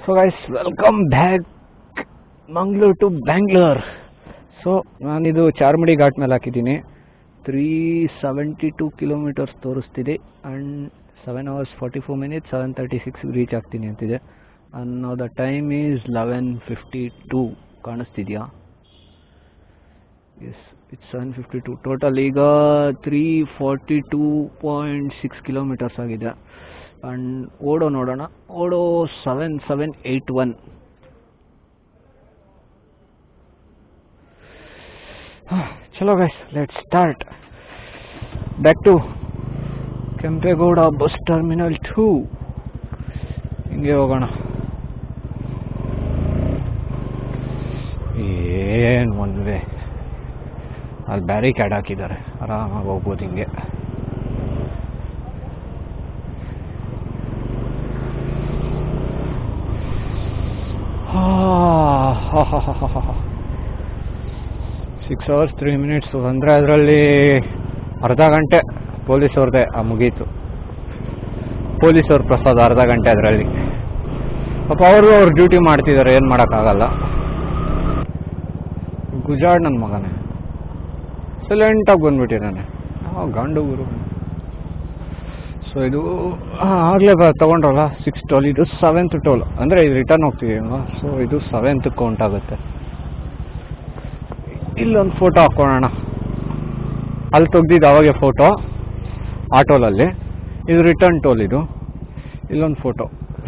So guys, welcome back Mangalore to Bangalore. So ನಾನಿದು Charmadi ghat ಮೇಲೆ ಹಾಕಿದ್ದೀನಿ. 372 kilometres ತೋರಿಸ್ತಿದೆ ಆ್ಯಂಡ್ 7 hours 44 minutes 7:36 ರೀಚ್ ಆಗ್ತೀನಿ ಅಂತಿದೆ. ಆ್ಯಂಡ್ ನಾವು ದ ಟೈಮ್ ಈಸ್ 11:52 ಕಾಣಿಸ್ತಿದೆಯಾ? Yes, it's 7:52. ಟೋಟಲ್ ಈಗ 342.6 ಕಿಲೋಮೀಟರ್ಸ್ ಆಗಿದೆ. ಆ್ಯಂಡ್ ಓಡೋ ನೋಡೋಣ. ಓಡೋ 7781. ಚಲೋ guys, let's start. Back to Kempegowda bus terminal 2. ಹಿಂಗೆ ಹೋಗೋಣ. ಏನು ಒನ್ ವೇ, ಅಲ್ಲಿ ಬ್ಯಾರಿಕ್ಯಾಡ್ ಹಾಕಿದ್ದಾರೆ, ಆರಾಮಾಗಿ ಹೋಗ್ಬೋದು ಹಿಂಗೆ. ಸಿಕ್ಸ್ ಅವರ್ಸ್ 3 minutes ಅಂದರೆ ಅದರಲ್ಲಿ ಅರ್ಧ ಗಂಟೆ ಪೊಲೀಸವ್ರದ್ದೇ ಮುಗೀತು. ಪೊಲೀಸವ್ರ ಪ್ರಸಾದ ಅರ್ಧ ಗಂಟೆ ಅದರಲ್ಲಿ. ಪಾಪ ಅವ್ರ ಡ್ಯೂಟಿ ಮಾಡ್ತಿದ್ದಾರೆ, ಏನು ಮಾಡೋಕ್ಕಾಗಲ್ಲ. ಗುಜಾಡ್ ನನ್ನ ಮಗನೇ ಸೈಲೆಂಟಾಗಿ ಬಂದ್ಬಿಟ್ಟಿದ್ದಾನೆ. ಗಂಡು ಗುರು. ಸೊ ಇದು ಆಗಲೇ ತೊಗೊಂಡ್ರಲ್ಲ 6 toll, ಇದು 7th toll. ಅಂದರೆ ಇದು ರಿಟರ್ನ್ ಹೋಗ್ತಿದ್ದೀವಿ. ಸೊ ಇದು 7th ಕೌಂಟ್ ಆಗುತ್ತೆ. ಇಲ್ಲೊಂದು ಫೋಟೋ ಹಾಕ್ಕೊಳ್ಳೋಣ. ಅಲ್ಲಿ ತೆಗ್ದಿದ್ದು ಅವಾಗೆ ಫೋಟೋ ಆ ಟೋಲಲ್ಲಿ. ಇದು ರಿಟರ್ನ್ ಟೋಲ್. ಇದು ಇಲ್ಲೊಂದು photo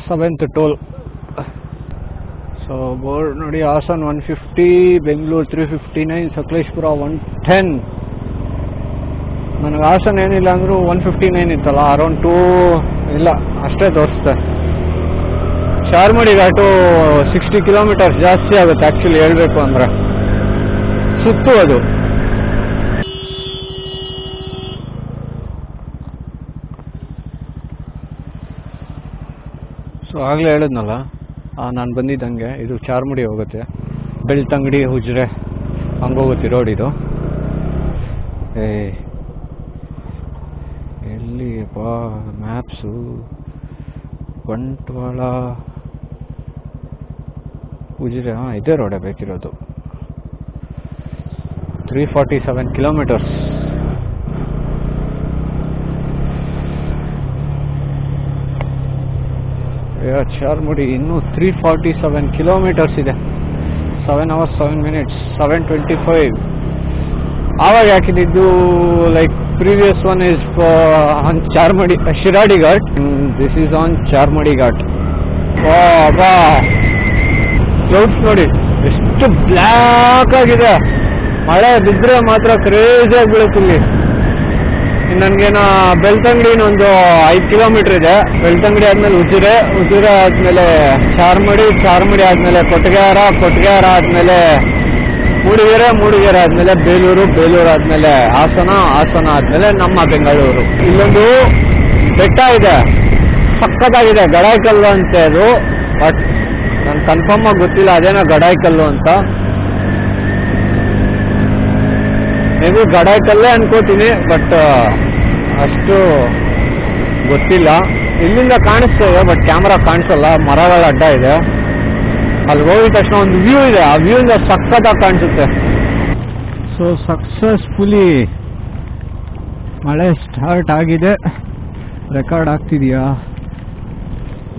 7th toll. So board ನೋಡಿ, ಹಾಸನ್ 150, ಬೆಂಗಳೂರು 359, ಸಕಲೇಶ್ಪುರ 110. ನನಗೆ ಹಾಸನ್ ಏನಿಲ್ಲ ಅಂದರೂ 159 ಇತ್ತಲ್ಲ, ಅರೌಂಡ್ 2 ಇಲ್ಲ ಅಷ್ಟೇ ತೋರಿಸ್ತೆ. ಚಾರ್ಮಡಿ ಘಾಟು 60 ಕಿಲೋಮೀಟರ್ಸ್ ಜಾಸ್ತಿ ಆಗುತ್ತೆ ಆ್ಯಕ್ಚುಲಿ ಹೇಳಬೇಕು ಅಂದರೆ. ಸುತ್ತು ಅದು. ಸೊ ಆಗಲೇ ಹೇಳಿದ್ನಲ್ಲ, ನಾನು ಬಂದಿದ್ದಂಗೆ ಇದು ಚಾರ್ಮಡಿ ಹೋಗುತ್ತೆ. ಬೆಳ್ತಂಗಡಿ, ಹುಜ್ರೆ ಹಂಗೋಗುತ್ತೆ ರೋಡ್ ಇದು. ಎಲ್ಲಿಪ್ಪ ಮ್ಯಾಪ್ಸು? ಬಂಟ್ವಾಳ, ಹುಜ್ರೆ, ಇದೇ ರೋಡೇ ಬೇಕಿರೋದು. 347 ಕಿಲೋಮೀಟರ್ಸ್. ಚಾರ್ಮಡಿ ಇನ್ನೂ 347 ಕಿಲೋಮೀಟರ್ಸ್ ಇದೆ. 7 hours 7 minutes 7:25. ಆವಾಗ ಹಾಕಿದ್ದು like previous one is on Charmadi Shiradi ghat. This is on Charmadi ghat. ಬಾ ಕ್ಲೌಡ್ಸ್ ನೋಡಿ ಎಷ್ಟು ಬ್ಲ್ಯಾಕ್ ಆಗಿದೆ. ಮಳೆ ಬಿದ್ದರೆ ಮಾತ್ರ ಕ್ರೇಜಿಯಾಗಿ ಬೀಳುತ್ತಿಲ್ಲಿ. ನನಗೇನೋ ಬೆಳ್ತಂಗಡಿ ಒಂದು 5 ಕಿಲೋಮೀಟ್ರ್ ಇದೆ. ಬೆಳ್ತಂಗಡಿ ಆದಮೇಲೆ ಉಜಿರೆ ಆದಮೇಲೆ ಚಾರ್ಮಡಿ ಆದಮೇಲೆ ಕೊಟ್ಟಿಗೆಹಾರ ಆದಮೇಲೆ ಮೂಡಿಗೆರೆ ಆದಮೇಲೆ ಬೇಲೂರು ಆದಮೇಲೆ ಹಾಸನ ಆದಮೇಲೆ ನಮ್ಮ ಬೆಂಗಳೂರು. ಇಲ್ಲೊಂದು ಬೆಟ್ಟ ಇದೆ, ಸಕ್ಕತ್ತಾಗಿದೆ, ಗಡಾಯಿಕಲ್ಲು ಅಂತೆ ಅದು. ಬಟ್ ನನಗೆ ಕನ್ಫರ್ಮ್ ಆಗಿ ಗೊತ್ತಿಲ್ಲ ಅದೇನೋ ಗಡಾಯಿಕಲ್ಲು ಅಂತ. ಮೇಬಿ ಗಡಾಯಿಕಲ್ಲೇ ಅನ್ಕೋತೀನಿ, ಬಟ್ ಅಷ್ಟು ಗೊತ್ತಿಲ್ಲ. ಇಲ್ಲಿಂದ ಕಾಣಿಸ್ತದೆ ಬಟ್ ಕ್ಯಾಮ್ರಾ ಕಾಣಿಸಲ್ಲ, ಮರಗಳ ಅಡ್ಡ ಇದೆ. ಅಲ್ಲಿ ಹೋಗಿದ ತಕ್ಷಣ ಒಂದು ವ್ಯೂ ಇದೆ, ಆ ವ್ಯೂಯಿಂದ ಸಕ್ಕತ್ತಾಗಿ ಕಾಣಿಸುತ್ತೆ. ಸೊ ಸಕ್ಸಸ್ಫುಲಿ ಮಳೆ ಸ್ಟಾರ್ಟ್ ಆಗಿದೆ. ರೆಕಾರ್ಡ್ ಆಗ್ತಿದೆಯಾ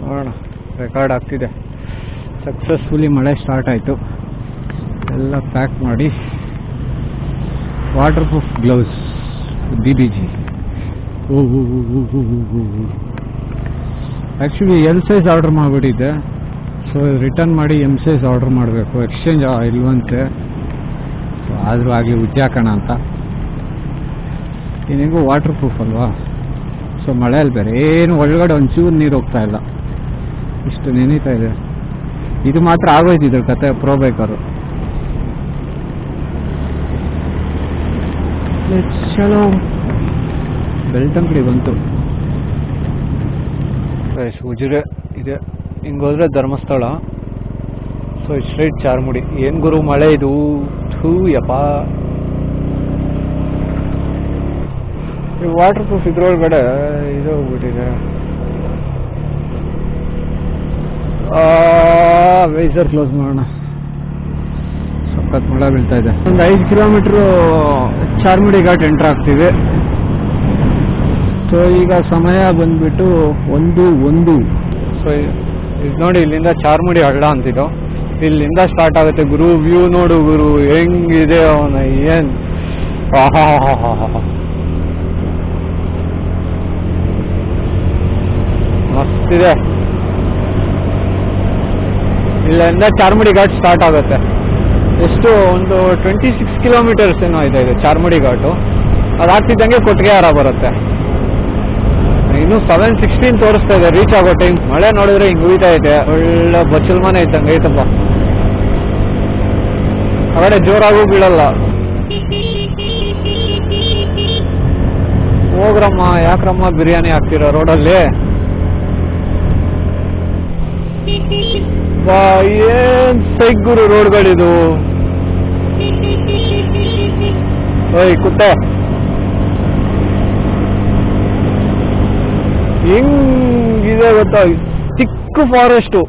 ನೋಡೋಣ. ರೆಕಾರ್ಡ್ ಆಗ್ತಿದೆ. ಸಕ್ಸಸ್ಫುಲಿ ಮಳೆ ಸ್ಟಾರ್ಟ್ ಆಯಿತು. ಎಲ್ಲ ಪ್ಯಾಕ್ ಮಾಡಿ, waterproof gloves BBG. Actually L size order ಮಾಡಿಬಿಟ್ಟಿದ್ದೆ. ಸೊ ರಿಟರ್ನ್ ಮಾಡಿ ಎಮ್ ಸೈಜ್ ಆರ್ಡರ್ ಮಾಡಬೇಕು, ಎಕ್ಸ್ಚೇಂಜ್ ಇಲ್ವಂತೆ. ಸೊ ಆದರೂ ಆಗಲಿ ಉಜ್ಜಾಕೋಣ ಅಂತ. ಏನಿಗೂ ವಾಟರ್ ಪ್ರೂಫ್ ಅಲ್ವಾ. ಸೊ ಮಳೆಯಲ್ಲಿ ಬೇರೆ ಏನು ಒಳಗಡೆ ಒಂಚೂರು ನೀರು ಹೋಗ್ತಾ ಇಲ್ಲ, ಇಷ್ಟು ನೆನೀತಾ ಇದೆ. ಇದು ಮಾತ್ರ ಆಗೋಯ್ತಿದ್ರು ಕತೆ ಪ್ರೋ ಬೈಕರು. ಚಲೋ ಬೆಳ್ತಂಗಡಿ ಬಂತು. ಉಜಿರೆ ಇದೆ, ಹಿಂಗೋದ್ರೆ ಧರ್ಮಸ್ಥಳ. So straight Charmadi. ಏನು ಗುರು ಮಳೆ ಇದು, ಯಪ್ಪ. ವಾಟರ್ ಪ್ರೂಫ್ ಇದ್ರೊಳಗಡೆ ಇದು ಹೋಗ್ಬಿಟ್ಟಿದೆ. ವೈಸರ್ ಕ್ಲೋಸ್ ಮಾಡೋಣ. ಸಖತ್ ಮಳೆ ಬೀಳ್ತಾ ಇದೆ. ಒಂದು 5 ಕಿಲೋಮೀಟ್ರು ಚಾರ್ಮುಡಿ ಘಾಟ್ ಎಂಟ್ರ್ ಆಗ್ತೀವಿ. ಸೊ ಈಗ ಸಮಯ ಬಂದ್ಬಿಟ್ಟು 1:01. ಸೊ ಇದು ನೋಡಿ, ಇಲ್ಲಿಂದ ಚಾರ್ಮುಡಿ ಹಳ್ಳ ಅಂತಿದ್ದು, ಇಲ್ಲಿಂದ ಸ್ಟಾರ್ಟ್ ಆಗುತ್ತೆ. ಗುರು ವ್ಯೂ ನೋಡು ಗುರು, ಹೆಂಗಿದೆ ಅವನ, ಏನ್ ಮಸ್ತಿದೆ. ಇಲ್ಲಿಂದ ಚಾರ್ಮುಡಿ ಘಾಟ್ ಸ್ಟಾರ್ಟ್ ಆಗುತ್ತೆ. ಎಷ್ಟು ಒಂದು 26 ಕಿಲೋಮೀಟರ್ಸ್ ಏನೋ ಇದೆ ಇದು ಚಾರ್ಮುಡಿ ಘಾಟು. ಅದಾಗ್ತಿದ್ದಂಗೆ ಕೊಟ್ಟಿಗೆಹಾರ ಬರುತ್ತೆ. ಇನ್ನು 7:16 ತೋರಿಸ್ತಾ ಇದೆ ರೀಚ್ ಆಗೋ ಟೈಮ್. ಮಳೆ ನೋಡಿದ್ರೆ ಹಿಂಗ್ ಹುಯ್ತಾ ಇದೆ, ಒಳ್ಳೆ ಬಚ್ಚಲ್ ಮನೆ ಇದ್ದಂಗೆ ಐತಪ್ಪ. ಅವಡೆ ಜೋರಾಗೂ ಬೀಳಲ್ಲ. ಹೋಗ್ರಮ್ಮ, ಯಾಕ್ರಮ್ಮ ಬಿರಿಯಾನಿ ಹಾಕ್ತಿರೋ ರೋಡಲ್ಲಿ? ಏನ್ ಸೈಕ್ ಗುರು ರೋಡ್ಗಳಿದು. ಓಯ್ ಕುತ್ತೆ, ಹೆಂಗಿದೆ ಗೊತ್ತಾ, ಚಿಕ್ಕ ಫಾರೆಸ್ಟು.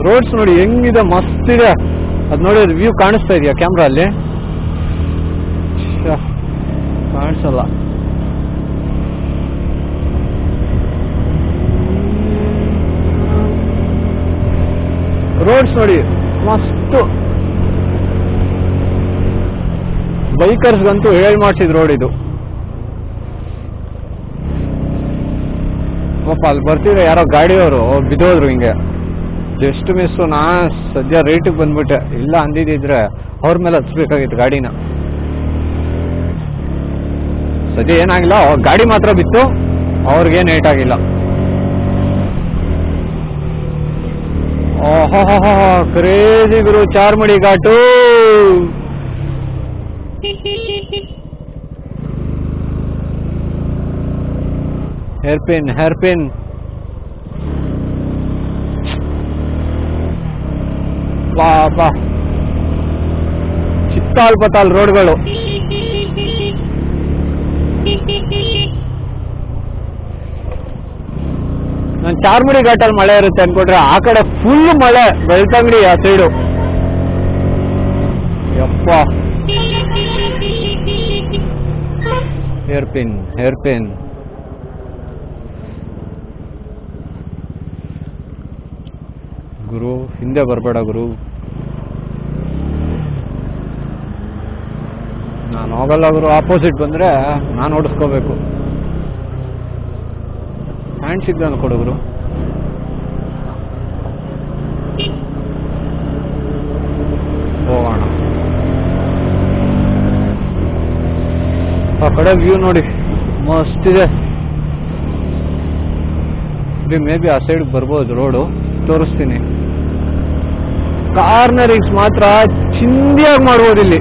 ರೋಡ್ಸ್ ನೋಡಿ ಹೆಂಗಿದೆ, ಮಸ್ತ್ ಇದೆ. ಅದ್ ನೋಡಿ, ಅದು ವ್ಯೂ ಕಾಣಿಸ್ತಾ ಇದೆಯಾ ಕ್ಯಾಮ್ರಾ ಅಲ್ಲಿ? ಕಾಣಿಸಲ್ಲ. ರೋಡ್ಸ್ ನೋಡಿ ಮಸ್ತು. ಬೈಕರ್ಸ್ಗಂತೂ ಹೇಳಿ ಮಾಡಿಸಿದ ರೋಡ್ ಇದು. ಪಾಪ ಅಲ್ಲಿ ಬರ್ತಿದ್ರೆ ಯಾರೋ ಗಾಡಿಯವರು ಬಿದ್ದೋದ್ರು ಹಿಂಗೆ, ಜಸ್ಟ್ ಮಿಸ್ಸು. ನಾ ಸದ್ಯ ರೇಟಿಗೆ ಬಂದ್ಬಿಟ್ಟೆ, ಇಲ್ಲ ಅಂದಿದ್ರೆ ಅವ್ರ ಮೇಲೆ ಹತ್ಬೇಕಾಗಿತ್ತು ಗಾಡಿನ. ಸದ್ಯ ಏನಾಗಿಲ್ಲ, ಗಾಡಿ ಮಾತ್ರ ಬಿತ್ತು, ಅವ್ರಿಗೇನು ಏಟ್ ಆಗಿಲ್ಲ. ಓಹೋ ಕ್ರೇಜಿ ಗುರು ಚಾರ್ಮುಡಿ ಘಾಟು. ಹೇರ್ ಪಿನ್ ಬಾ ಚಿತ್ತಾಲ್ ಪತಾಲ್ ರೋಡ್ಗಳು. ನಾನು ಚಾರ್ಮುಡಿ ಘಾಟಲ್ಲಿ ಮಳೆ ಇರುತ್ತೆ ಅನ್ಕೊಂಡ್ರೆ ಆ ಕಡೆ ಫುಲ್ ಮಳೆ, ಬೆಳ್ತಂಗಡಿ ಆ ಸೈಡು. ಯಪ್ಪ, ಹೇರ್ ಪಿನ್ ಗುರು, ಹಿಂದೆ ಬರಬೇಡ ಗುರು. ನಾನು ಹೋಗಲ್ಲ ಗುರು, ಆಪೋಸಿಟ್ ಬಂದ್ರೆ ನಾನು ಓಡಿಸ್ಕೋಬೇಕು. ಹ್ಯಾಂಡ್ ಸಿಗ್ನಲ್ ಕೊಡು ಗುರು. ಹೋಗೋಣ. ಆ ಕಡೆ ವ್ಯೂ ನೋಡಿ ಮಸ್ತ್ ಇದೆ. ಮೇ ಬಿ ಆ ಸೈಡ್ ಬರ್ಬೋದು ರೋಡು, ತೋರಿಸ್ತೀನಿ. ಕಾರ್ನರಿಂಗ್ಸ್ ಮಾತ್ರ ಚಿಂದಿಯಾಗಿ ಮಾಡ್ಬೋದು ಇಲ್ಲಿ.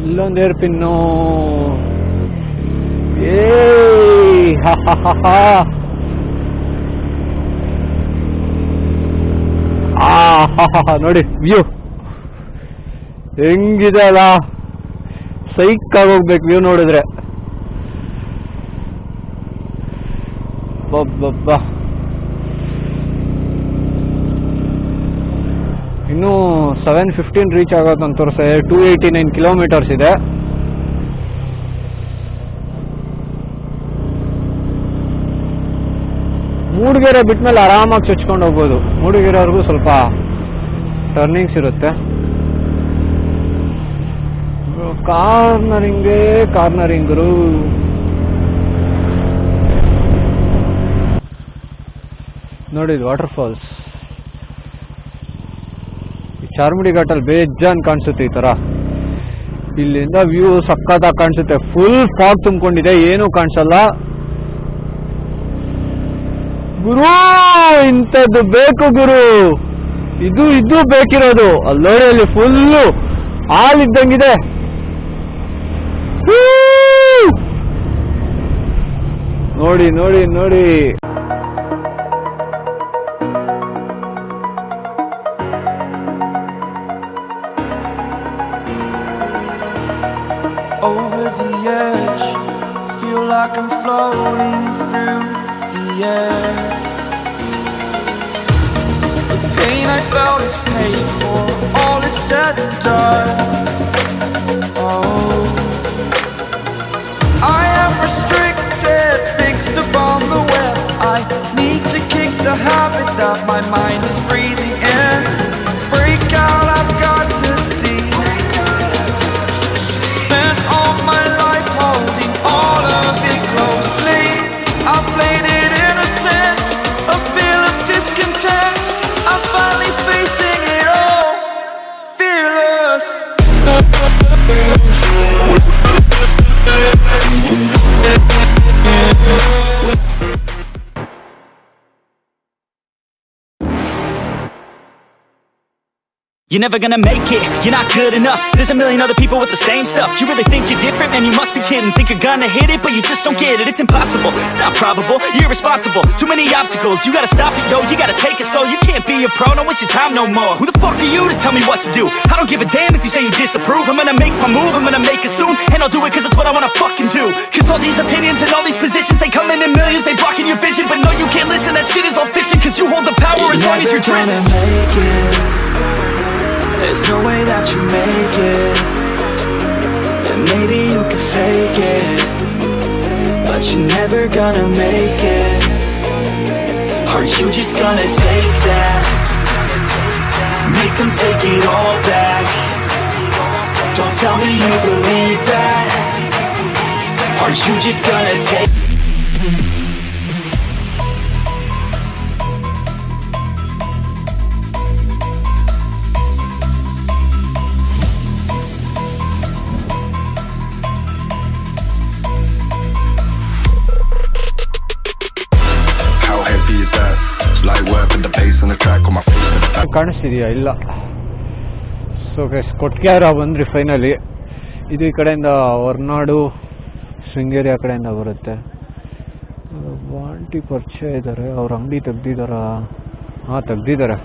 ಇಲ್ಲೊಂದು ಏರ್ ಪಿನ್ನು. ನೋಡಿ ವ್ಯೂ ಹೆಂಗಿದೆ ಅಲ್ಲ, ಸೈಕ್ ಆಗೋಗ್ಬೇಕು ವ್ಯೂ ನೋಡಿದ್ರೆ. ಇನ್ನೂ 7:15 ರೀಚ್ ಆಗೋದು ಅಂತ ತೋರಿಸ್ತಾ 289 ಕಿಲೋಮೀಟರ್ಸ್ ಇದೆ. ಮೂಡಿಗೆರೆ ಬಿಟ್ಮೇಲೆ ಆರಾಮಾಗಿ ಚುಚ್ಕೊಂಡು ಹೋಗ್ಬೋದು. ಮೂಡಿಗೆರೆವರೆಗೂ ಸ್ವಲ್ಪ ಟರ್ನಿಂಗ್ಸ್ ಇರುತ್ತೆ. ಕಾರ್ನರಿಂಗರು. ನೋಡಿ ವಾಟರ್ ಫಾಲ್ಸ್. ಚಾರ್ಮುಡಿ ಘಾಟಲ್ಲಿ ಬೇಜಾನ್ ಕಾಣಿಸುತ್ತೆ ಈ ತರ. ಇಲ್ಲಿಂದ ವ್ಯೂ ಸಕ್ಕತ್ತಾಗಿ ಕಾಣಿಸುತ್ತೆ. ಫುಲ್ ಫಾಗ್ ತುಂಬಿಕೊಂಡಿದೆ, ಏನೂ ಕಾಣಿಸಲ್ಲ. ಗುರು ಇಂಥದ್ದು ಬೇಕು ಗುರು, ಇದು ಬೇಕಿರೋದು. ಅಲ್ಲಿ ನೋಡಿ, ಅಲ್ಲಿ ಫುಲ್ಲು ಹಾಲಿದ್ದಂಗಿದೆ. ನೋಡಿ ನೋಡಿ ನೋಡಿ. edge, feel like I'm floating through the air. The pain I felt is paid for, all is said and done. Oh, I am restricted, fixed upon the web. I need to kick the habit that my mind is breathing in. Break out, I've got to see. Spent all my life holding all of it closely. I played it innocent, a feel of discontent. I'm finally facing it all, fearless. You're never gonna make it, you're not good enough. There's a million other people with the same stuff. You really think you're different? Man, you must be kidding. Think you're gonna hit it, but you just don't get it. It's impossible, it's not probable, you're irresponsible. Too many obstacles, you gotta stop it, yo. You gotta take it slow, you can't be a pro. Don't waste your time no more. Who the fuck are you to tell me what to do? I don't give a damn if you say you disapprove. I'm gonna make my move, I'm gonna make it soon. And I'll do it cause it's what I wanna fucking do. Cause all these opinions and all these positions, they come in millions, they blocking your vision. But no, you can't listen, that shit is all fiction. Cause you hold the power as long as you're dreaming. There's no way that you make it, and maybe you can fake it, but you're never gonna make it. Are you just gonna take that? Make them take it all back. Don't tell me you believe that. Are you just gonna take ಕಾಣಿಸ್ತಿದೆಯಾ? ಇಲ್ಲ. So guys, ಕೊಟ್ಗೆಹಾರ ಬಂದ್ರಿ finally. ಇದು ಈ ಕಡೆಯಿಂದ ಹೊರನಾಡು ಶೃಂಗೇರಿ ಆ ಕಡೆಯಿಂದ ಬರುತ್ತೆ. Aunty ಪರಿಚಯ ಇದ್ದಾರೆ, ಅವ್ರ ಅಂಗಡಿ ತೆಗ್ದಿದ್ದಾರ? ಹಾಂ, ತೆಗ್ದಿದ್ದಾರೆ.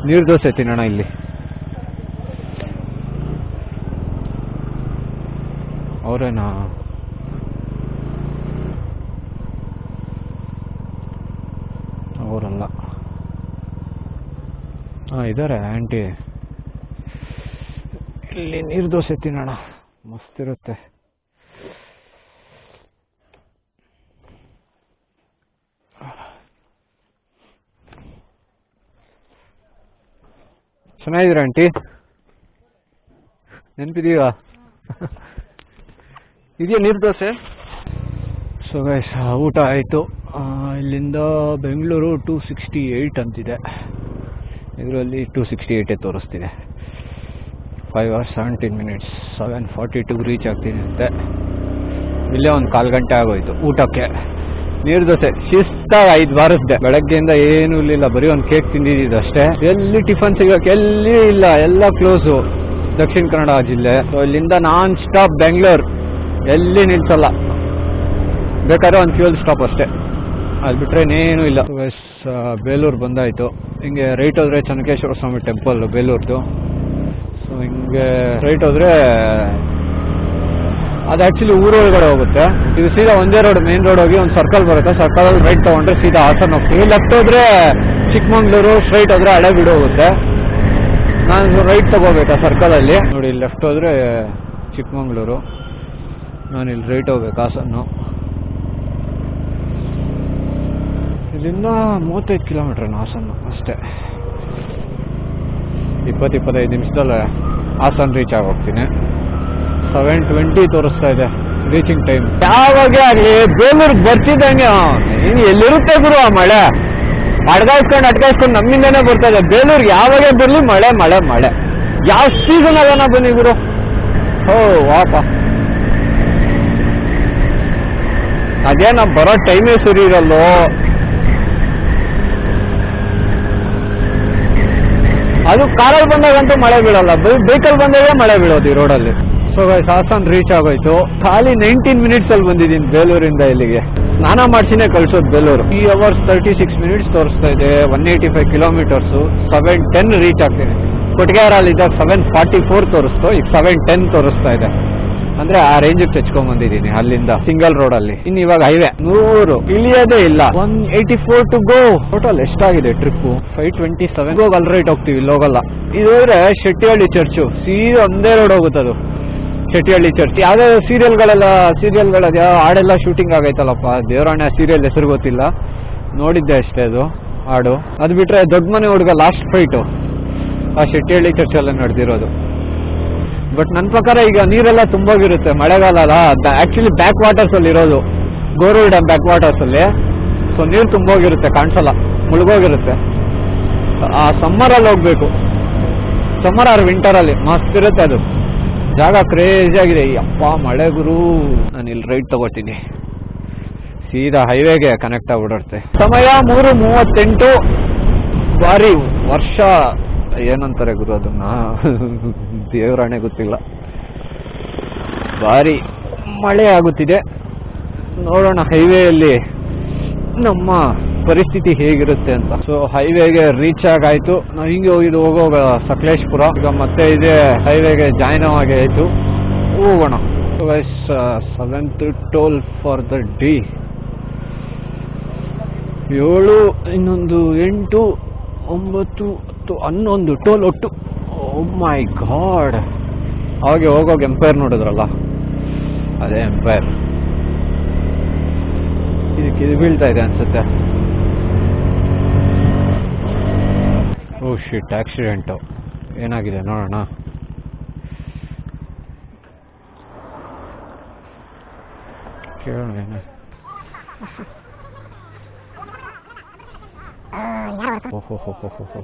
ನೀರು ದೋಸೆ ತಿನ್ನೋಣ ಇಲ್ಲಿ. ಅವರೇನಾ? ಅವರಲ್ಲ. ಹಾಂ, ಇದ್ದಾರೆ ಆಂಟಿ. ಇಲ್ಲಿ ನೀರು ದೋಸೆ ತಿನ್ನೋಣ, ಮಸ್ತಿರುತ್ತೆ. ಚೆನ್ನಾಗಿದ್ದೀರಾ ಆಂಟಿ? ನೆನಪಿದೀಯಾ? ಇದೆಯಾ ನೀರು ದೋಸೆ? ಸೊ ಗೈಸ್, ಊಟ ಆಯಿತು. ಇಲ್ಲಿಂದ ಬೆಂಗಳೂರು 268 ಅಂತಿದೆ. ಇದರಲ್ಲಿ 268 ತೋರಿಸ್ತಿದೆ. 5 hours 17 minutes, 7:42 ರೀಚ್ ಆಗ್ತೀನಿ ಅಂತೆ. ಇಲ್ಲೇ ಒಂದು 1/4 ಗಂಟೆ ಆಗೋಯ್ತು ಊಟಕ್ಕೆ. ನೀರು ದೋಸೆ ಶಿಸ್ತಾಗಿ 5 ಬಾರಿಸ್ದೆ. ಬೆಳಗ್ಗೆಯಿಂದ ಏನೂ ಇರಲಿಲ್ಲ, ಬರೀ ಒಂದು ಕೇಕ್ ತಿಂದಿದ್ದು ಅಷ್ಟೇ. ಎಲ್ಲಿ ಟಿಫನ್ ಸಿಗೋಕ್ಕೆ ಎಲ್ಲಿ ಇಲ್ಲ, ಎಲ್ಲ ಕ್ಲೋಸು. ದಕ್ಷಿಣ ಕನ್ನಡ ಜಿಲ್ಲೆ. ಸೊ ಇಲ್ಲಿಂದ ನಾನ್ ಸ್ಟಾಪ್ ಬೆಂಗಳೂರು, ಎಲ್ಲಿ ನಿಲ್ಸಲ್ಲ. ಬೇಕಾದ್ರೆ ಒಂದು ಫ್ಯೂಲ್ ಸ್ಟಾಪ್ ಅಷ್ಟೇ, ಅದು ಬಿಟ್ಟರೆ ಇನ್ನೇನೂ ಇಲ್ಲ. ಬೇಲೂರು ಬಂದಾಯಿತು. ಹಿಂಗೆ ರೈಟ್ ಹೋದರೆ ಚೆನ್ನಕೇಶ್ವರ ಸ್ವಾಮಿ ಟೆಂಪಲ್ ಬೇಲೂರ್ದು. ಸೊ ಹಿಂಗೆ ರೈಟ್ ಹೋದರೆ ಅದು ಆ್ಯಕ್ಚುಲಿ ಊರೊಳಗಡೆ ಹೋಗುತ್ತೆ. ಇದು ಸೀದಾ ಒಂದೇ ರೋಡ್, ಮೇನ್ ರೋಡ್ ಹೋಗಿ ಒಂದು ಸರ್ಕಲ್ ಬರುತ್ತೆ. ಸರ್ಕಲಲ್ಲಿ ರೈಟ್ ತೊಗೊಂಡ್ರೆ ಸೀದಾ ಹಾಸನ ಹೋಗ್ತೀವಿ. ಲೆಫ್ಟ್ ಹೋದರೆ ಚಿಕ್ಕಮಂಗ್ಳೂರು, ಸ್ಟ್ರೈಟ್ ಹೋದರೆ ಹಳೆಬೀಡು ಹೋಗುತ್ತೆ. ನಾನು ರೈಟ್ ತೊಗೋಬೇಕಾ ಸರ್ಕಲಲ್ಲಿ? ನೋಡಿ, ಲೆಫ್ಟ್ ಹೋದರೆ ಚಿಕ್ಕಮಂಗ್ಳೂರು, ನಾನು ಇಲ್ಲಿ ರೈಟ್ ಹೋಗ್ಬೇಕು ಹಾಸನ್ನು. ಇಲ್ಲಿಂದ 35 ಕಿಲೋಮೀಟ್ರ್ ಹಾಸನ್ನು ಅಷ್ಟೇ. 20-25 ನಿಮಿಷದಲ್ಲೇ ಹಾಸನ್ ರೀಚ್ ಆಗೋಗ್ತೀನಿ. 7:20 ತೋರಿಸ್ತಾ ಇದೆ ರೀಚಿಂಗ್ ಟೈಮ್. ಯಾವಾಗ ಆಗಲಿ ಬೇಲೂರಿಗೆ ಬರ್ತಿದ್ದಂಗೆ ಇನ್ನು ಎಲ್ಲಿರುತ್ತೆ ಗುರು ಆ ಮಳೆ. ಅಡ್ಗಾಯಿಸ್ಕೊಂಡು ನಮ್ಮಿಂದನೇ ಬರ್ತಾ ಇದೆ. ಬೇಲೂರಿಗೆ ಯಾವಾಗ ಬರಲಿ ಮಳೆ ಮಳೆ ಮಳೆ. ಯಾವ ಸೀಸನ್ ಅಲ್ಲನ ಬನ್ನಿ ಗುರು. ಓ ವಾಪ, ಅದೇ ನಾವು ಬರೋ ಟೈಮೇ ಸರಿ ಇರಲ್ಲೋ. ಅದು ಕಾರಲ್ಲಿ ಬಂದಾಗಂತೂ ಮಳೆ ಬೀಳಲ್ಲ, ಬೈಕಲ್ಲಿ ಬಂದಾಗ ಮಳೆ ಬೀಳೋದು ಈ ರೋಡಲ್ಲಿ. ಸೊ ಗೈಸ್, ಹಾಸನ್ ರೀಚ್ ಆಗೋಯ್ತು. ಖಾಲಿ 19 ಮಿನಿಟ್ಸಲ್ಲಿ ಬಂದಿದ್ದೀನಿ ಬೇಲೂರಿಂದ ಇಲ್ಲಿಗೆ. ಸ್ನಾನ ಮಾಡಿಸಿನೇ ಕಳಿಸೋದು ಬೇಲೂರು. 3 hours 36 minutes ತೋರಿಸ್ತಾ ಇದೆ. 185 ಕಿಲೋಮೀಟರ್ಸು. 7:10 ರೀಚ್ ಆಗ್ತೀನಿ. ಕೊಟ್ಗೆಹಾರಲ್ಲಿದ್ದಾಗ 7:44 ತೋರಿಸ್ತು, ಈಗ 7:10 ತೋರಿಸ್ತಾ ಇದೆ. ಅಂದ್ರೆ ಆ ರೇಂಜಿಗೆ ತೆಚ್ಕೊಂಡ್ಬಂದಿದ್ದೀನಿ ಅಲ್ಲಿಂದ ಸಿಂಗಲ್ ರೋಡ್ ಅಲ್ಲಿ. ಇನ್ನು ಇವಾಗ ಹೈವೇ 100 ಇಳಿಯೋದೇ ಇಲ್ಲ. 184 ಟು ಗೋ. ಟೋಟಲ್ ಎಷ್ಟಾಗಿದೆ ಟ್ರಿಪ್? 527. ಹೋಗಿ ಅಲ್ಲಿ ರೈಟ್ ಹೋಗ್ತೀವಿ, ಇಲ್ಲಿ ಹೋಗಲ್ಲ. ಇದು ಹೋದ್ರೆ ಶೆಟ್ಟಿಹಳ್ಳಿ ಚರ್ಚು, ಸೀದಾ ಒಂದೇ ರೋಡ್ ಹೋಗುತ್ತದು. ಶೆಟ್ಟಿಹಳ್ಳಿ ಚರ್ಚ್ ಯಾವ್ದೋ ಸೀರಿಯಲ್ಗಳ ಯಾವ ಹಾಡೆಲ್ಲ ಶೂಟಿಂಗ್ ಆಗೈತಲ್ಲಪ್ಪ, ದೇವರಾಣೆ ಸೀರಿಯಲ್ ಹೆಸರು ಗೊತ್ತಿಲ್ಲ, ನೋಡಿದ್ದೆ ಅಷ್ಟೇ ಅದು ಹಾಡು. ಅದು ಬಿಟ್ರೆ ದೊಡ್ಡ ಮನೆ ಹುಡುಗ ಲಾಸ್ಟ್ ಫೈಟು ಆ ಶೆಟ್ಟಿಹಳ್ಳಿ ಚರ್ಚಲ್ಲೇ ನಡೆದಿರೋದು. ಬಟ್ ನನ್ನ ಪ್ರಕಾರ ಈಗ ನೀರೆಲ್ಲ ತುಂಬೋಗಿರುತ್ತೆ, ಮಳೆಗಾಲ ಅಲ್ಲ. ಆ್ಯಕ್ಚುಲಿ ಬ್ಯಾಕ್ ವಾಟರ್ಸಲ್ಲಿ ಇರೋದು, ಗೋರೂರು ಡ್ಯಾಮ್ ಬ್ಯಾಕ್ ವಾಟರ್ಸಲ್ಲಿ. ಸೊ ನೀರು ತುಂಬೋಗಿರುತ್ತೆ, ಕಾಣಿಸಲ್ಲ, ಮುಳುಗೋಗಿರುತ್ತೆ. ಆ ಸಮ್ಮರಲ್ಲಿ ಹೋಗ್ಬೇಕು, ಸಮ್ಮರ್ ಆರ್ ವಿಂಟರಲ್ಲಿ ಮಸ್ತ್ ಇರುತ್ತೆ ಅದು ಜಾಗ. ಕ್ರೇಜಿ ಆಗಿದೆ. ಅಪ್ಪ ಮಳೆ ಗುರು. ನಾನು ಇಲ್ಲಿ ರೈಟ್ ತಗೋತೀನಿ, ಸೀದಾ ಹೈವೇಗೆ ಕನೆಕ್ಟ್ ಆಗ್ಬಿಡುತ್ತೆ. ಸಮಯ 3:38. ಭಾರಿ ವರ್ಷ ಏನಂತಾರೆ ಗುರು ಅದನ್ನ, ದೇವರಾಣೆ ಗೊತ್ತಿಲ್ಲ. ಭಾರಿ ಮಳೆ ಆಗುತ್ತಿದೆ. ನೋಡೋಣ ಹೈವೇಯಲ್ಲಿ ನಮ್ಮ ಪರಿಸ್ಥಿತಿ ಹೇಗಿರುತ್ತೆ ಅಂತ. ಸೊ ಹೈವೇಗೆ ರೀಚ್ ಆಗಾಯ್ತು. ನಾವು ಹಿಂಗೆ ಹೋಗುವಾಗ ಸಕಲೇಶ್ಪುರ, ಈಗ ಮತ್ತೆ ಇದೆ ಹೈವೇಗೆ ಜಾಯ್ನ್ ಆಗಿ ಆಯಿತು. ಹೋಗೋಣ. 7th toll for the day. 7, ಇನ್ನೊಂದು 8, 9, 10, 11 ಟೋಲ್ ಒಟ್ಟು. ಓ ಮೈ ಗಾಡ್. ಅವಾಗೆ ಹೋಗೋಗ ಎಂಪೈರ್ ನೋಡಿದ್ರಲ್ಲ, ಅದೇ ಎಂಪೈರ್. ಇದಕ್ಕೆ ಇದು ಬೀಳ್ತಾ ಇದೆ ಅನ್ಸುತ್ತೆ. ಓ ಶಿಟ್, ಆಕ್ಸಿಡೆಂಟು. ಏನಾಗಿದೆ ನೋಡೋಣ. ಕೇಳೋಣ. ಓಹೋ ಹೋ ಹೋ ಹೋ ಹೋ.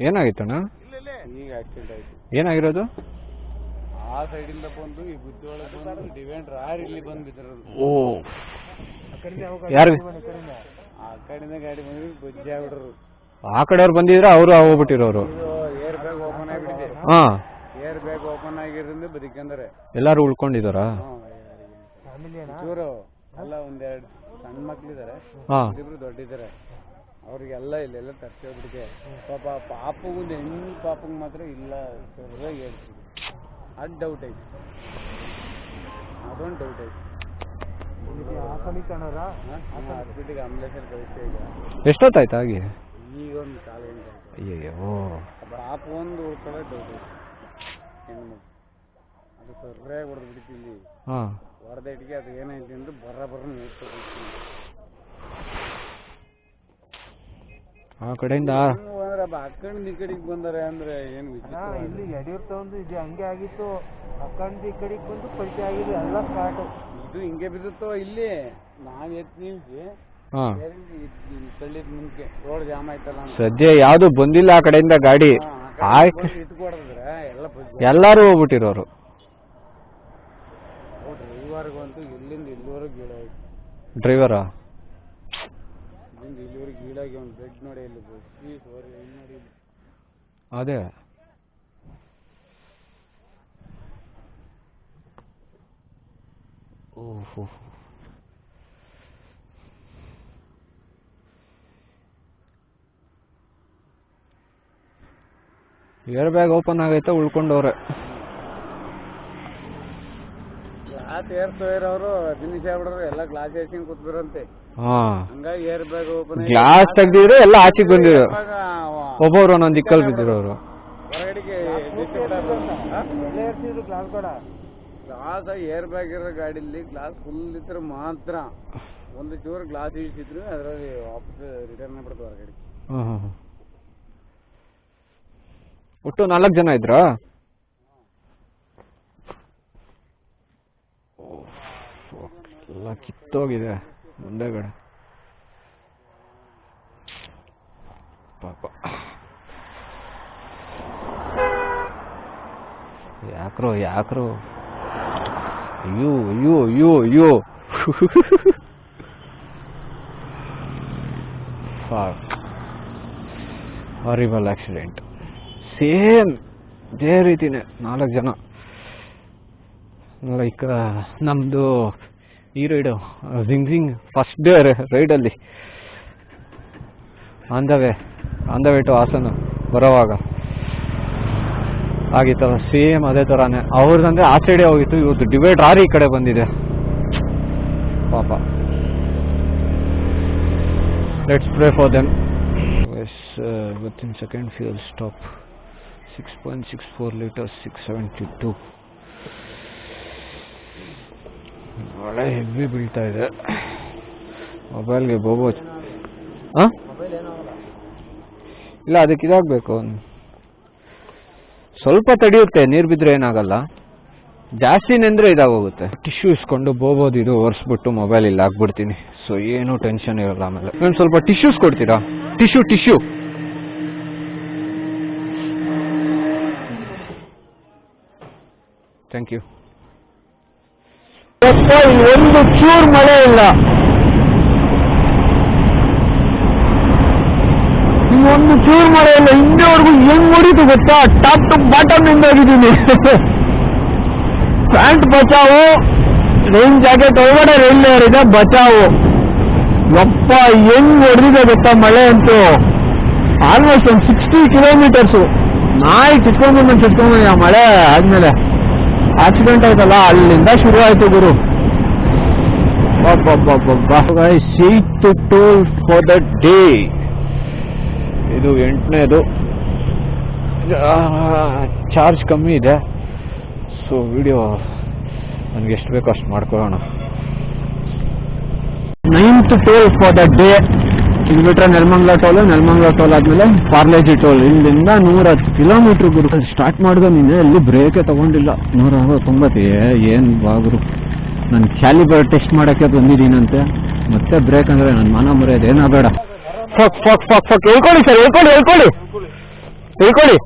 ಏನಾಗಿತ್ತಣ್ಣ? ಈಗ ಆಕ್ಸಿಡೆಂಟ್ ಆಯ್ತು. ಏನಾಗಿರೋದು? ಆ ಸೈಡಿಂದ ಬಂದು ಈ ಬುದ್ಧಿ ಒಳಗೆ ಬಂದು ಡಿವೆಂಡ್ರ್ ಆರ್ ಇಲ್ಲಿ ಬಂದು ಬಿದ್ದಿರೋದು. ಓ ಯಾರು? ಆ ಕಡೆಯಿಂದ ಗಾಡಿ ಬಂದು ಬುಜ್ಜಿ ಆಗ್ಬಿಟ್ರು. ಆ ಕಡೆಯವ್ರು ಬಂದಿದ್ರೆ ಅವರು ಹೋಗ್ಬಿಟ್ಟಿರೋರು. ಏರ್ ಬ್ಯಾಗ್ ಓಪನ್ ಆಗಿಬಿಟ್ಟಿದೆ. ಹಾ, ಏರ್ ಬ್ಯಾಗ್ ಓಪನ್ ಆಗಿರೋದ್ರಿಂದ ಬದುಕಂದ್ರೆ ಎಲ್ಲಾರು ಉಳ್ಕೊಂಡಿದಾರ? ಚೂರು ಎಲ್ಲ ಒಂದೆರಡು ಸಣ್ಣ ಮಕ್ಳಿದ್ದಾರೆ, ಇಬ್ರು ದೊಡ್ಡಿದ್ದಾರೆ. ಅವ್ರಿಗೆಲ್ಲ ಇಲ್ಲೆಲ್ಲ ತರ್ಸೋಗ್ಬಿಟ್ಟಿದೆ. ಪಾಪ ಪಾಪಗೊಂದು ಹೆಣ್ಣು ಪಾಪಂಗೆ ಮಾತ್ರ ಇಲ್ಲ ಸರಿಯಾಗಿ ಹೇಳ್ತೀವಿ. ಅದು ಡೌಟ್ ಐತಿ, ಅದೊಂದು ಡೌಟ್ ಐತಿ. ಹಾಸ್ಪಿಟ್ಲಿಗೆ ಆಂಬುಲೆನ್ಸಲ್ಲಿ ಕಳಿಸ್ತೇ ಈಗ. ಎಷ್ಟೊತ್ತಾಯ್ತು ಆಗಿ? ಈಗ ಒಂದು ಕಾಲ ಗಂಟೆ. ಅಯ್ಯೋ, ಪಾಪ ಒಂದು ಉಳ್ಕೊಳ್ಳೋ ಡೌಟ್ ಐತಿ. ಹೆಣ್ಣು ಅದು ಸರಿಯಾಗಿ ಹೊಡೆದು ಬಿಡ್ತಿ ಇಲ್ಲಿ. ಹೊಡೆದೇಟಿಗೆ ಅದು ಏನೈತಿ ಅಂದ್ರೆ ಬರ ನೋಡ್ಕೊಳ್ತೀನಿ. ಆ ಕಡೆಯಿಂದ ಆ ಕಡೆಯಿಂದ ಈ ಕಡೆಗೆ ಬಂದಾರೆ ಅಂದ್ರೆ ಏನು ವಿಚಿತ್ರ. ಇಲ್ಲಿ ಯಡಿಯೂರ್ ತಗೊಂಡು ಇದು ಹಂಗೆ ಆಗಿತ್ತು. ಆ ಕಡೆಯಿಂದ ಈ ಕಡೆಗೆ ಬಂದು ಪರಿಚಯ ಆಗಿದೆ ಎಲ್ಲ ಸ್ಟಾರ್ಟ್. ಇದು ಹಿಂಗೆ ಬಿದ್ದುತ್ತೋ ಇಲ್ಲಿ. ನಾನು ಎತ್ತು ನಿಲ್ಸಿ ತಳ್ಳಿದ ಮುಂಚೆ ರೋಡ್ ಜಾಮ್ ಆಯ್ತಲ್ಲ. ಸದ್ಯ ಯಾವ್ದು ಬಂದಿಲ್ಲ ಆ ಕಡೆಯಿಂದ ಗಾಡಿ. ಇಟ್ಕೊಡಿದ್ರೆ ಎಲ್ಲಾರು ಹೋಗ್ಬಿಟ್ಟಿರೋರು. ಡ್ರೈವರ್ಗಂತೂ ಇಲ್ಲಿಂದ ಇಲ್ಲಿವರೆಗೂ ಗೀಳಾಯ್ತು. ಡ್ರೈವರಾ? ಇಲ್ಲಿಂದ ಇಲ್ಲಿವರೆಗೂ ಗೀಳಾಗಿ ಒಂದು ಬೆಡ್ ನೋಡಿ ಇಲ್ಲಿ ಸೀಟ್ ನೋಡಿ. ಅದೇ ಓಹೋ. ಏರ್ ಬ್ಯಾಗ್ ಓಪನ್ ಆಗೈತೆ, ಉಳ್ಕೊಂಡವ್ರೆ. ಗ್ಲಾಸ್ ಏರ್ಸೋರು 15 ನಿಮಿಷ ಆಗ್ಬಿಡ್ರು, ಎಲ್ಲ ಗ್ಲಾಸ್ ಏರ್ಸ್ಕೊಂಡು ಕೂತ್ಬಿರಂತೆ. ಹಂಗಾಗಿ ಏರ್ ಬ್ಯಾಗ್ ಓಪನ್ ಗ್ಲಾಸ್ ತೆಗ್ದಿದ್ರೆ ಎಲ್ಲ ಆಚೆಗೆ ಬಂದಿರೋ, ಒಬ್ಬೊಬ್ರು ಒಂದೊಂದು ದಿಕ್ಕಲ್ಲಿ ಬಿದ್ದಿರೋರು. ಹೊರಗಡೆಗೆ ಗ್ಲಾಸ್ ಬೇಡ. ಗ್ಲಾಸ್ ಏರ್ ಬ್ಯಾಗ್ ಇರೋ ಗಾಡಿಲಿ ಗ್ಲಾಸ್ ಫುಲ್ ಇದ್ರೆ ಮಾತ್ರ. ಒಂದು ಚೂರು ಗ್ಲಾಸ್ ಇಳಿಸಿದ್ರು ಅದರಲ್ಲಿ ವಾಪಸ್ ರಿಟರ್ನ್ ಮಾಡ್ಬಿಡ್ತು ಹೊರಗಡೆ. ಒಟ್ಟು 4 ಜನ ಇದ್ರಾ? ಎಲ್ಲ ಕಿತ್ತೋಗಿದೆ ಮುಂದೆಗಡೆ ಪಾಪ. ಯಾಕ್ರೋ ಅಯ್ಯೋ ಅಯ್ಯೋ ಅಯ್ಯೋ ಅಯ್ಯೋ. Horrible accident. ಸೇಮ್ ಇದೇ ರೀತಿನೇ 4 ಜನ. ಲೈಕ್ ನಮ್ಮದು ಈ ರೈಡು ಜಿಂಗ್ ಫಸ್ಟ್ ಡೇ ರೈಡಲ್ಲಿ on the way to Hassan ಬರೋವಾಗ ಆಗಿತ್ತಲ್ಲ, ಸೇಮ್ ಅದೇ ಥರನೇ. ಅವ್ರದ್ದಂದ್ರೆ ಆ ಸೈಡೇ ಹೋಗಿತ್ತು, ಇವತ್ತು ಡಿವೈಡ್ ಈ ಕಡೆ ಬಂದಿದೆ ಪಾಪ. Let's pray for them. Within second fuel stop 6.64 litres 672. ಒಳ್ಳೆ ಹೆವಿ ಬೀಳ್ತಾ ಇದೆ ಮೊಬೈಲ್ಗೆ. ಬೋಬೋ ಇಲ್ಲ, ಅದಕ್ಕೆ ಇದಾಗಬೇಕು, ಸ್ವಲ್ಪ ತಡೆಯುತ್ತೆ, ನೀರು ಬಿದ್ದರೆ ಏನಾಗಲ್ಲ, ಜಾಸ್ತಿ ನೆಂದರೆ ಇದಾಗೋಗುತ್ತೆ. ಟಿಶ್ಯೂ ಇಸ್ಕೊಂಡು ಬೋಬೋದು ಇದು ಒರೆಸ್ಬಿಟ್ಟು ಮೊಬೈಲ್ ಇಲ್ಲಿ ಹಾಕ್ಬಿಡ್ತೀನಿ, ಸೊ ಏನೂ ಟೆನ್ಷನ್ ಇರಲ್ಲ. ಆಮೇಲೆ ಒಂದು ಸ್ವಲ್ಪ ಟಿಶ್ಯೂಸ್ ಕೊಡ್ತೀರಾ? Tissue thank you. ಒಂದು ಚೂರು ಮಳೆ ಇಲ್ಲ, ಒಂದು ಚೂರು ಮಳೆ ಇಲ್ಲ. ಇನ್ನವರೆಗೂ ಹೆಂಗ್ ಹೊಡಿತು ಗೊತ್ತಾ? ಟಾಪ್ ಟು ಬಾಟಮ್ ನಿಂದಾಗಿದ್ದೀನಿ. ಪ್ಯಾಂಟ್ ಬಚಾವು, ರೈನ್ ಜಾಕೆಟ್ ಒಳಗಡೆ ರೈನ್ ಲೇಯರ್ ಇದೆ, ಬಚಾವು. ಯಪ್ಪ ಹೆಂಗ್ ಹೊಡೆದಿದೆ ಗೊತ್ತಾ ಮಳೆ ಅಂತೂ. ಆಲ್ಮೋಸ್ಟ್ ಒಂದು 60 ಕಿಲೋಮೀಟರ್ಸು. ನಾಯಿ ಚಿತ್ಕೊಂಡ್ಬಂದು ಆ ಮಳೆ ಆದ್ಮೇಲೆ ಆಕ್ಸಿಡೆಂಟ್ ಆಯ್ತಲ್ಲ, ಅಲ್ಲಿಂದ ಶುರು ಆಯ್ತು ಗುರು. Seat toll for the day. ಇದು 8ನೇದು. ಚಾರ್ಜ್ ಕಮ್ಮಿ ಇದೆ, ಸೊ ವಿಡಿಯೋ ನನಗೆ ಎಷ್ಟು ಬೇಕೋ ಅಷ್ಟು ಮಾಡ್ಕೊಳ್ಳೋಣ. 9th toll for the day. ಇದು ಬಿಟ್ರೆ ನೆಲಮಂಗಲ ಟೋಲ್ ಆದ್ಮೇಲೆ ಪಾರ್ಲೇಜಿ ಟೋಲ್. ಇಲ್ಲಿಂದ 110 ಕಿಲೋಮೀಟರ್ ಗುರು. ಸ್ಟಾರ್ಟ್ ಮಾಡಿದ ನೀನು ಎಲ್ಲಿ ಬ್ರೇಕೇ ತಗೊಂಡಿಲ್ಲ. 190. ಏನು ಬಾಗುರು, ನಾನು ಕ್ಯಾಲಿಬರ್ ಟೆಸ್ಟ್ ಮಾಡೋಕ್ಕೆ ಬಂದಿದ್ದೀನಂತೆ, ಮತ್ತೆ ಬ್ರೇಕ್ ಅಂದರೆ ನನ್ನ ಮನ ಮರ್ಯಾದೆ ಏನೋ ಬೇಡ. ಫಕ್ ಹೇಳ್ಕೊಳ್ಳಿ ಸರ್, ಹೇಳ್ಕೊಳ್ಳಿ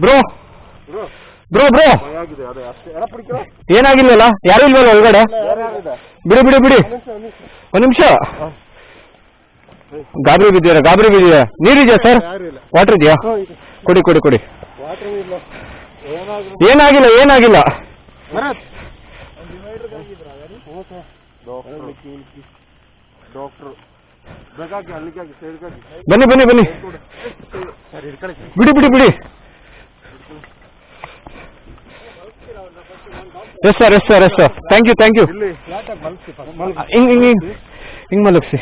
ಬ್ರೋ. ಏನಾಗಿಲ್ವಲ್ಲ? ಯಾರು ಇಲ್ವಲ್ಲ ಒಳಗಡೆ? ಬಿಡಿ ಒಂದು ನಿಮಿಷ. ಗಾಬರಿ ಬಿದ್ದೀರಾ? ನೀರಿದೆಯಾ ಸರ್? ವಾಟರ್ ಇದೆಯಾ? ಕೊಡಿ. ಏನಾಗಿಲ್ಲ. ಬನ್ನಿ ಬಿಡಿ. Yes sir thank you. ಹಿಂಗ್ ಮಲಗಿಸಿ.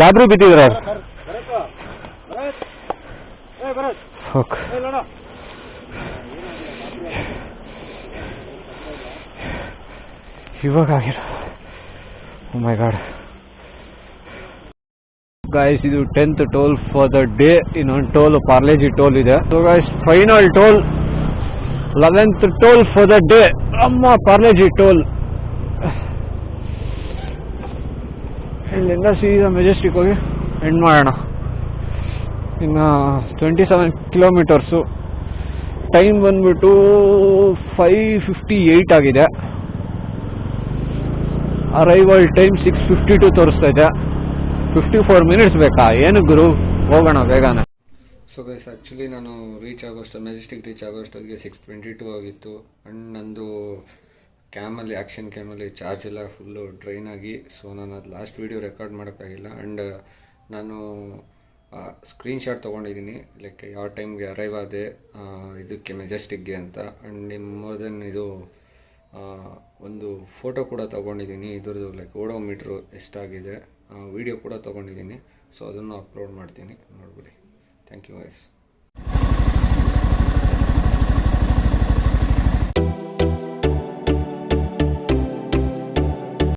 ಗಾಬರಿ ಬಿದ್ದಿದ್ರ? ಇವಾಗ ಆಗಿರೋ. ಓ ಮೈ ಗಾಡ್ ಗಾಯ್ಸ್, ಇದು 10th toll for the day. ಇನ್ನೊಂದು ಟೋಲ್ ಪಾರ್ಲೇಜಿ ಟೋಲ್ ಇದೆ. So guys, final toll 11th toll for the day. ಅಮ್ಮ ಪಾರ್ಲೇಜಿ ಟೋಲ್. ಇಲ್ಲಿಂದ ಸೀದಾ ಮೆಜೆಸ್ಟಿಕ್ ಹೋಗಿ ಎಂಡ್ ಮಾಡೋಣ. ಇನ್ನು 27 ಕಿಲೋಮೀಟರ್ಸು. ಟೈಮ್ ಬಂದ್ಬಿಟ್ಟು 5:58 ಆಗಿದೆ. ಅರೈವಲ್ ಟೈಮ್ 6:52 ತೋರಿಸ್ತಾ ಇದೆ. 54 ಮಿನಿಟ್ಸ್ ಬೇಕಾ? ಏನು ಗುರು, ಹೋಗೋಣ ಬೇಗನೆ. ಸೊ ಗೈಸ್, ಆ್ಯಕ್ಚುಲಿ ನಾನು ಮೆಜೆಸ್ಟಿಕ್ ರೀಚ್ ಆಗೋಷ್ಟೊತ್ತಿಗೆ 6:22 ಆಗಿತ್ತು. ಆ್ಯಂಡ್ ನಂದು ಆ್ಯಕ್ಷನ್ ಕ್ಯಾಮಲ್ಲಿ ಚಾರ್ಜ್ ಎಲ್ಲ ಫುಲ್ಲು ಡ್ರೈನ್ ಆಗಿ, ಸೊ ನಾನು ಅದು ಲಾಸ್ಟ್ ವೀಡಿಯೋ ರೆಕಾರ್ಡ್ ಮಾಡೋಕ್ಕಾಗಿಲ್ಲ. ಆ್ಯಂಡ್ ನಾನು ಸ್ಕ್ರೀನ್ಶಾಟ್ ತೊಗೊಂಡಿದ್ದೀನಿ, ಲೈಕ್ ಯಾವ ಟೈಮ್ಗೆ ಅರೈವ್ ಆದೆ ಇದಕ್ಕೆ ಮೆಜೆಸ್ಟಿಕ್ಗೆ ಅಂತ. ಆ್ಯಂಡ್ ನಿಮ್ಮದನ್ನು ಇದು ಒಂದು ಫೋಟೋ ಕೂಡ ತೊಗೊಂಡಿದ್ದೀನಿ, ಇದ್ರದ್ದು ಲೈಕ್ ಓಡೋಮೀಟ್ರು ಎಷ್ಟಾಗಿದೆ, ವಿಡಿಯೋ ಕೂಡ ತೊಗೊಂಡಿದ್ದೀನಿ. ಸೊ ಅದನ್ನು ಅಪ್ಲೋಡ್ ಮಾಡ್ತೀನಿ, ನೋಡ್ಬಿಡಿ. Thank you guys.